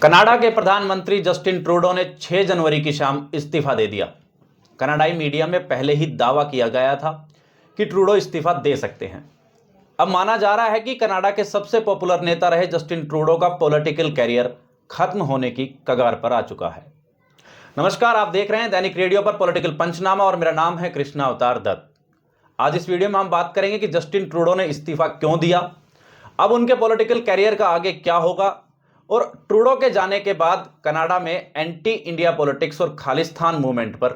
Canada के प्रधानमंत्री Justin Trudeau ने 6 जनवरी की शाम इस्तीफा दे दिया। कनाडाई मीडिया में पहले ही दावा किया गया था कि ट्रूडो इस्तीफा दे सकते हैं। अब माना जा रहा है कि कनाडा के सबसे पॉपुलर नेता रहे जस्टिन ट्रूडो का पॉलिटिकल कैरियर खत्म होने की कगार पर आ चुका है। नमस्कार, आप देख रहे हैं दैनिक रेडियो पर पॉलिटिकल पंचनामा और मेरा नाम है कृष्णा अवतार दत्त। आज इस वीडियो में हम बात करेंगे कि जस्टिन ट्रूडो ने इस्तीफा क्यों दिया, अब उनके पॉलिटिकल कैरियर का आगे क्या होगा और ट्रूडो के जाने के बाद कनाडा में एंटी इंडिया पॉलिटिक्स और खालिस्तान मूवमेंट पर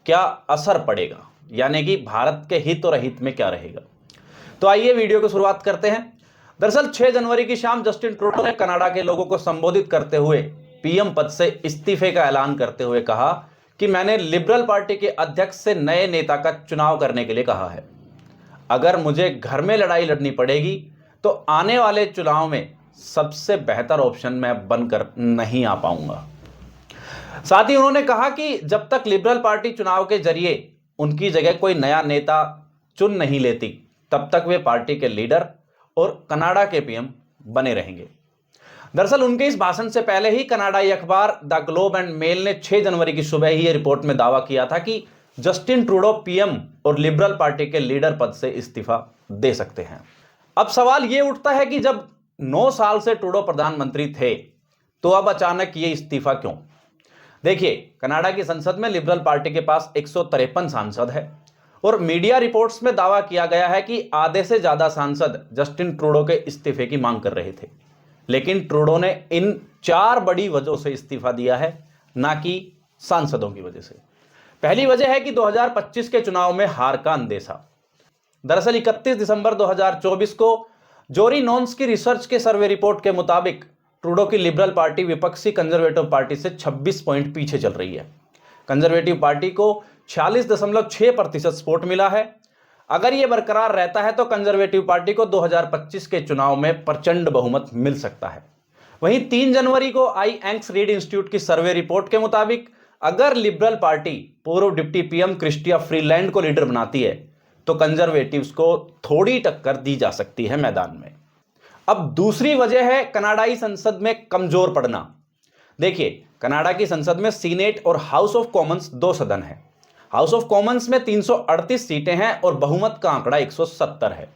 क्या असर पड़ेगा, यानी कि भारत के हित और अहित में क्या रहेगा। तो आइए वीडियो की शुरुआत करते हैं। दरअसल 6 जनवरी की शाम जस्टिन ट्रूडो ने कनाडा के लोगों को संबोधित करते हुए पीएम पद से इस्तीफे का ऐलान करते हुए कहा कि मैंने लिबरल पार्टी के अध्यक्ष से नए नेता का चुनाव करने के लिए कहा है। अगर मुझे घर में लड़ाई लड़नी पड़ेगी तो आने वाले चुनाव में सबसे बेहतर ऑप्शन मैं बनकर नहीं आ पाऊंगा। साथ ही उन्होंने कहा कि जब तक लिबरल पार्टी चुनाव के जरिए उनकी जगह कोई नया नेता चुन नहीं लेती, तब तक वे पार्टी के लीडर और कनाडा के पीएम बने रहेंगे। दरअसल उनके इस भाषण से पहले ही कनाडाई अखबार द ग्लोब एंड मेल ने 6 जनवरी की सुबह ही ये रिपोर्ट में दावा किया था कि जस्टिन ट्रूडो पीएम और लिबरल पार्टी के लीडर पद से इस्तीफा दे सकते हैं। अब सवाल ये उठता है कि जब 9 साल से ट्रूडो प्रधानमंत्री थे तो अब अचानक ये इस्तीफा क्यों। देखिए, कनाडा की संसद में लिबरल पार्टी के पास 153 सांसद है और मीडिया रिपोर्ट्स में दावा किया गया है कि आधे से ज्यादा सांसद जस्टिन ट्रूडो के इस्तीफे की मांग कर रहे थे, लेकिन ट्रूडो ने इन 4 बड़ी वजहों से इस्तीफा दिया है, ना कि सांसदों की वजह से। पहली वजह है कि 2025 के चुनाव में हार का अंदेशा। दरअसल 31 दिसंबर 2024 को जोरी नॉन्स की रिसर्च के सर्वे रिपोर्ट के मुताबिक ट्रूडो की लिबरल पार्टी विपक्षी कंजर्वेटिव पार्टी से 26 पॉइंट पीछे चल रही है। कंजर्वेटिव पार्टी को 46.6% सपोर्ट मिला है। अगर यह बरकरार रहता है तो कंजर्वेटिव पार्टी को 2025 के चुनाव में प्रचंड बहुमत मिल सकता है। वहीं 3 जनवरी को आई एंक्स रीड इंस्टीट्यूट की सर्वे रिपोर्ट के मुताबिक अगर लिबरल पार्टी पूर्व डिप्टी पीएम क्रिस्टिया फ्रीलैंड को लीडर बनाती है तो कंजर्वेटिव्स को थोड़ी टक्कर दी जा सकती है मैदान में। अब दूसरी वजह है कनाडाई संसद में कमजोर पड़ना। देखिए, कनाडा की संसद में सीनेट और हाउस ऑफ कॉमन्स 2 सदन है। हाउस ऑफ कॉमन्स में 338 सीटें हैं और बहुमत का आंकड़ा 170 है।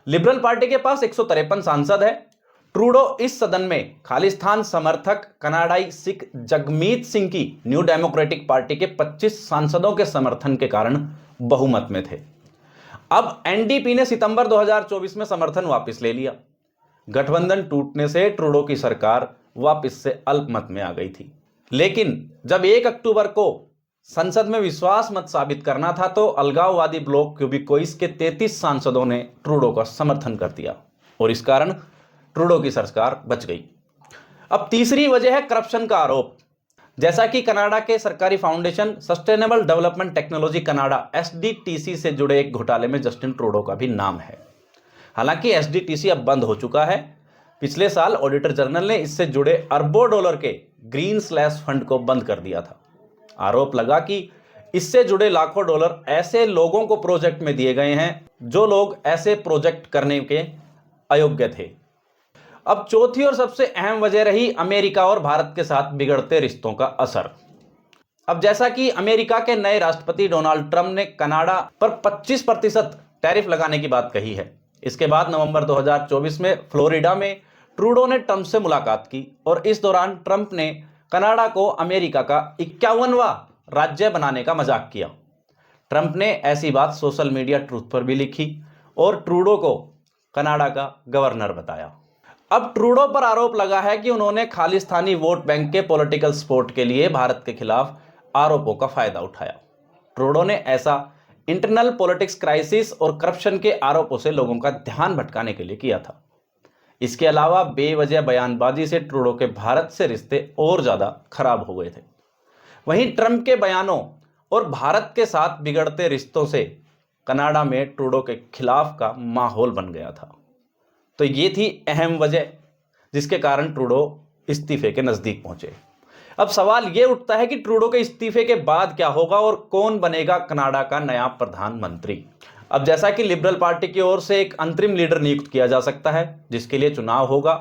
लिबरल पार्टी के पास 153 सांसद है। ट्रूडो इस सदन में खालिस्तान समर्थक कनाडाई सिख जगमीत सिंह की न्यू डेमोक्रेटिक पार्टी के 25 सांसदों के समर्थन के कारण बहुमत में थे। अब एनडीपी ने सितंबर 2024 में समर्थन वापस ले लिया। गठबंधन टूटने से ट्रूडो की सरकार वापस से अल्पमत में आ गई थी, लेकिन जब 1 अक्टूबर को संसद में विश्वास मत साबित करना था तो अलगाववादी ब्लॉक क्यूबिकोइस के 33 सांसदों ने ट्रूडो का समर्थन कर दिया और इस कारण ट्रूडो की सरकार बच गई। अब तीसरी वजह है करप्शन का आरोप। जैसा कि कनाडा के सरकारी foundation sustainable development technology Canada SDTC से जुड़े एक घोटाले में जस्टिन ट्रूडो का भी नाम है। हालांकि एसडीटीसी अब बंद हो चुका है। पिछले साल ऑडिटर जनरल ने इससे जुड़े अरबों डॉलर के ग्रीन स्लैश फंड को बंद कर दिया था। आरोप लगा कि इससे जुड़े लाखों डॉलर ऐसे लोगों को प्रोजेक्ट में दिए गए हैं जो लोग ऐसे प्रोजेक्ट करने के अयोग्य थे। अब चौथी और सबसे अहम वजह रही अमेरिका और भारत के साथ बिगड़ते रिश्तों का असर। अब जैसा कि अमेरिका के नए राष्ट्रपति डोनाल्ड ट्रंप ने कनाडा पर 25% टैरिफ लगाने की बात कही है, इसके बाद नवंबर 2024 में फ्लोरिडा में ट्रूडो ने ट्रंप से मुलाकात की और इस दौरान ट्रंप ने कनाडा को अमेरिका का 51वां राज्य बनाने का मजाक किया। ट्रंप ने ऐसी बात सोशल मीडिया ट्रूथ पर भी लिखी और ट्रूडो को कनाडा का गवर्नर बताया। अब ट्रूडो पर आरोप लगा है कि उन्होंने खालिस्तानी वोट बैंक के पॉलिटिकल सपोर्ट के लिए भारत के खिलाफ आरोपों का फायदा उठाया। ट्रूडो ने ऐसा इंटरनल पॉलिटिक्स क्राइसिस और करप्शन के आरोपों से लोगों का ध्यान भटकाने के लिए किया था। इसके अलावा बेवजह बयानबाजी से ट्रूडो के भारत से रिश्ते और ज्यादा खराब हो गए थे। वहीं ट्रंप के बयानों और भारत के साथ बिगड़ते रिश्तों से कनाडा में ट्रूडो के खिलाफ का माहौल बन गया था। तो ये थी अहम वजह जिसके कारण ट्रूडो इस्तीफे के नजदीक पहुंचे। अब सवाल ये उठता है कि ट्रूडो के इस्तीफे के बाद क्या होगा और कौन बनेगा कनाडा का नया प्रधानमंत्री। अब जैसा कि लिबरल पार्टी की ओर से एक अंतरिम लीडर नियुक्त किया जा सकता है जिसके लिए चुनाव होगा।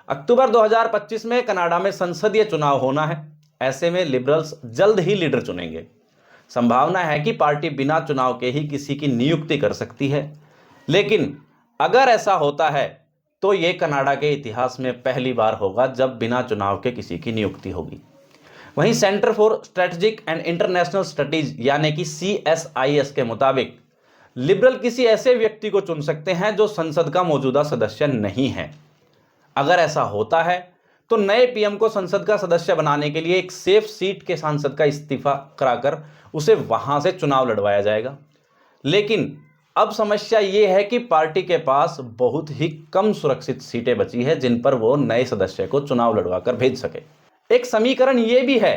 अक्टूबर 2025 में कनाडा में संसदीय चुनाव होना है। ऐसे में लिबरल्स जल्द ही लीडर चुनेंगे। संभावना है कि पार्टी बिना चुनाव के ही किसी की नियुक्ति कर सकती है, लेकिन अगर ऐसा होता है तो यह कनाडा के इतिहास में पहली बार होगा जब बिना चुनाव के किसी की नियुक्ति होगी। वहीं centre for strategic and international studies यानी कि CSIS के मुताबिक लिबरल किसी ऐसे व्यक्ति को चुन सकते हैं जो संसद का मौजूदा सदस्य नहीं है। अगर ऐसा होता है तो नए PM को संसद का सदस्य बनाने के लिए एक सेफ सीट के सांसद का इस्तीफा कराकर उसे वहां से चुनाव लड़वाया जाएगा। लेकिन अब समस्या यह है कि पार्टी के पास बहुत ही कम सुरक्षित सीटें बची है जिन पर वो नए सदस्य को चुनाव लड़वाकर भेज सके। एक समीकरण यह भी है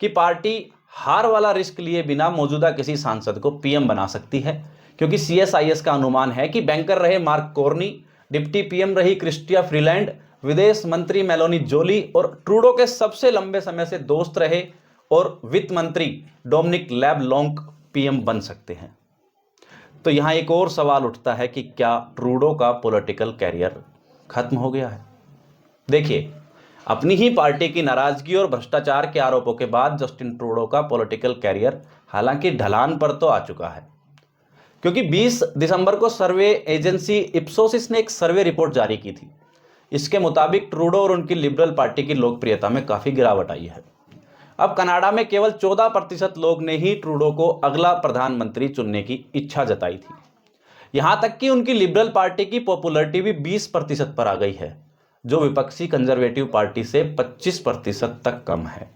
कि पार्टी हार वाला रिस्क लिए बिना मौजूदा किसी सांसद को PM बना सकती है, क्योंकि CSIS का अनुमान है कि बैंकर रहे मार्क कार्नी, डिप्टी PM रही क्रिस्टिया फ्रीलैंड, विदेश मंत्री मेलोनी जोली और ट्रूडो के सबसे लंबे समय से दोस्त रहे और वित्त मंत्री डोमिनिक लैब-लॉन्ग PM बन सकते हैं। तो यहां एक और सवाल उठता है कि क्या ट्रूडो का पॉलिटिकल कैरियर खत्म हो गया है? देखिए, अपनी ही पार्टी की नाराजगी और भ्रष्टाचार के आरोपों के बाद जस्टिन ट्रूडो का पॉलिटिकल कैरियर हालांकि ढलान पर तो आ चुका है, क्योंकि 20 दिसंबर को सर्वे एजेंसी इप्सोसिस ने एक सर्वे रिपोर्ट जारी की थी। इसके मुताबिक ट्रूडो और उनकी लिबरल पार्टी की लोकप्रियता में काफी गिरावट आई है। अब कनाडा में केवल 14% लोग ने ही ट्रूडो को अगला प्रधानमंत्री चुनने की इच्छा जताई थी। यहां तक कि उनकी लिबरल पार्टी की पॉपुलैरिटी भी 20% पर आ गई है, जो विपक्षी कंजर्वेटिव पार्टी से 25% तक कम है।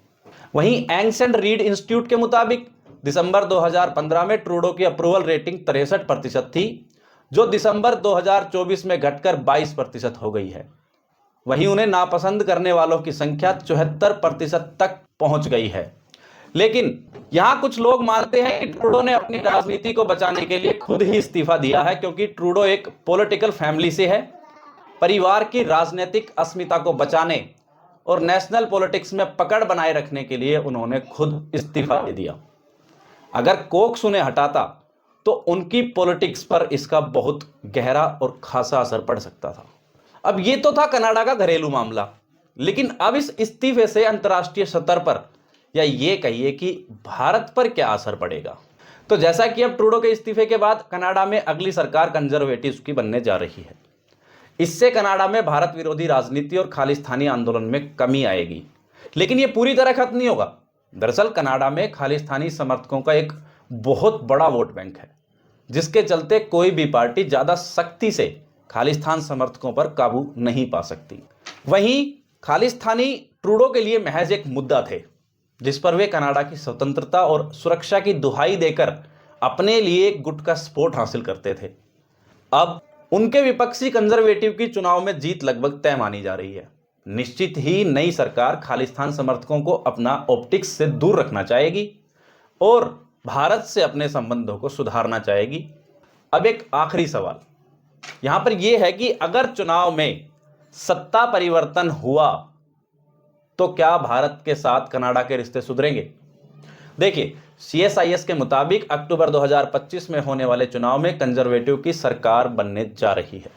वहीं एंग्स एंड रीड इंस्टीट्यूट के मुताबिक दिसंबर 2015 में ट्रूडो की अप्रूवल रेटिंग 63% थी, जो दिसंबर 2024 में घटकर 22% हो गई है। वहीं उन्हें नापसंद करने वालों की संख्या 74% तक पहुंच गई है। लेकिन यहां कुछ लोग मानते हैं कि ट्रूडो ने अपनी राजनीति को बचाने के लिए खुद ही इस्तीफा दिया है, क्योंकि ट्रूडो एक पॉलिटिकल फैमिली से है। परिवार की राजनीतिक अस्मिता को बचाने और नेशनल पॉलिटिक्स में पकड़ बनाए रखने के लिए उन्होंने खुद इस्तीफा दे दिया। अगर कोक्स उन्हें हटाता तो उनकी पॉलिटिक्स पर इसका बहुत गहरा और खासा असर पड़ सकता था। अब ये तो था कनाडा का घरेलू मामला, लेकिन अब इस इस्तीफे से अंतर्राष्ट्रीय स्तर पर या ये कहिए कि भारत पर क्या असर पड़ेगा? तो जैसा कि अब ट्रूडो के इस्तीफे के बाद कनाडा में अगली सरकार कंजर्वेटिव्स की बनने जा रही है। इससे कनाडा में भारत विरोधी राजनीति और खालिस्तानी आंदोलन में कमी आएगी, लेकिन यह पूरी तरह खत्म नहीं होगा। दरअसल कनाडा में खालिस्तानी समर्थकों का एक बहुत बड़ा वोट बैंक है, जिसके चलते कोई भी पार्टी ज्यादा सख्ती से खालिस्तान समर्थकों पर काबू नहीं पा सकती। वहीं खालिस्तानी ट्रूडो के लिए महज एक मुद्दा थे, जिस पर वे कनाडा की स्वतंत्रता और सुरक्षा की दुहाई देकर अपने लिए गुट का सपोर्ट हासिल करते थे। अब उनके विपक्षी कंजर्वेटिव की चुनाव में जीत लगभग तय मानी जा रही है। निश्चित ही नई सरकार खालिस्तान समर्थकों को अपना ऑप्टिक्स से दूर रखना चाहेगी और भारत से अपने संबंधों को सुधारना चाहेगी। अब एक आखिरी सवाल यहां पर यह है कि अगर चुनाव में सत्ता परिवर्तन हुआ तो क्या भारत के साथ कनाडा के रिश्ते सुधरेंगे? देखिए, CSIS के मुताबिक अक्टूबर 2025 में होने वाले चुनाव में कंजर्वेटिव की सरकार बनने जा रही है,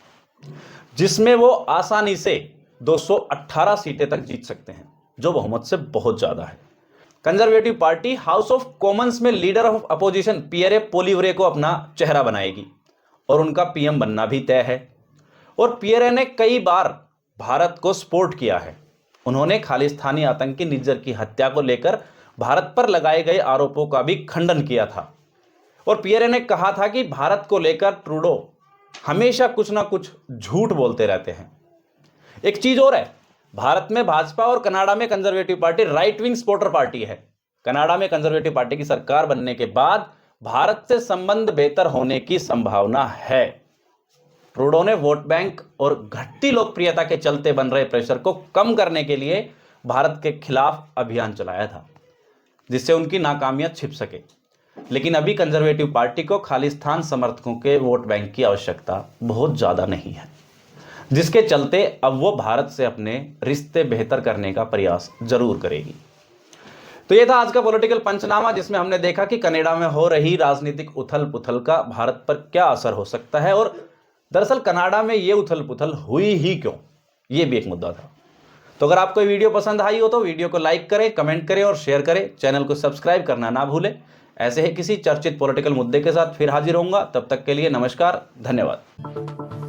जिसमें वो आसानी से 218 सीटें तक जीत सकते हैं, जो बहुमत से बहुत ज्यादा है। Conservative party house of Commons में leader of opposition Pierre Poilievre को अपना चेहरा बनाएगी और उनका PM बनना भी तय है। और पियरे ने कई बार भारत को सपोर्ट किया है। उन्होंने खालिस्तानी आतंकी निज्जर की हत्या को लेकर भारत पर लगाए गए आरोपों का भी खंडन किया था और पियरे ने कहा था कि भारत को लेकर ट्रूडो हमेशा कुछ ना कुछ झूठ बोलते रहते हैं। एक चीज और है, भारत में भाजपा और कनाडा में conservative party right wing supporter party है। कनाडा में कंजर्वेटिव पार्टी की सरकार बनने के बाद भारत से संबंध बेहतर होने की संभावना है। ट्रूडो ने वोट बैंक और घटती लोकप्रियता के चलते बन रहे प्रेशर को कम करने के लिए भारत के खिलाफ अभियान चलाया था, जिससे उनकी नाकामियां छिप सके। लेकिन अभी कंजर्वेटिव पार्टी को खालिस्तान समर्थकों के वोट बैंक की आवश्यकता बहुत ज्यादा नहीं है, जिसके चलते अब वो भारत से अपने रिश्ते बेहतर करने का प्रयास जरूर करेगी। तो ये था आज का पॉलिटिकल पंचनामा, जिसमें हमने देखा कि कनाडा में हो रही राजनीतिक उथल पुथल का भारत पर क्या असर हो सकता है और दरअसल कनाडा में ये उथल पुथल हुई ही क्यों, ये भी एक मुद्दा था। तो अगर आपको ये वीडियो पसंद आई हो तो वीडियो को लाइक करें, कमेंट करें और शेयर करें। चैनल को सब्सक्राइब करना ना भूलें। ऐसे ही किसी चर्चित पॉलिटिकल मुद्दे के साथ फिर हाजिर होऊंगा। तब तक के लिए नमस्कार, धन्यवाद।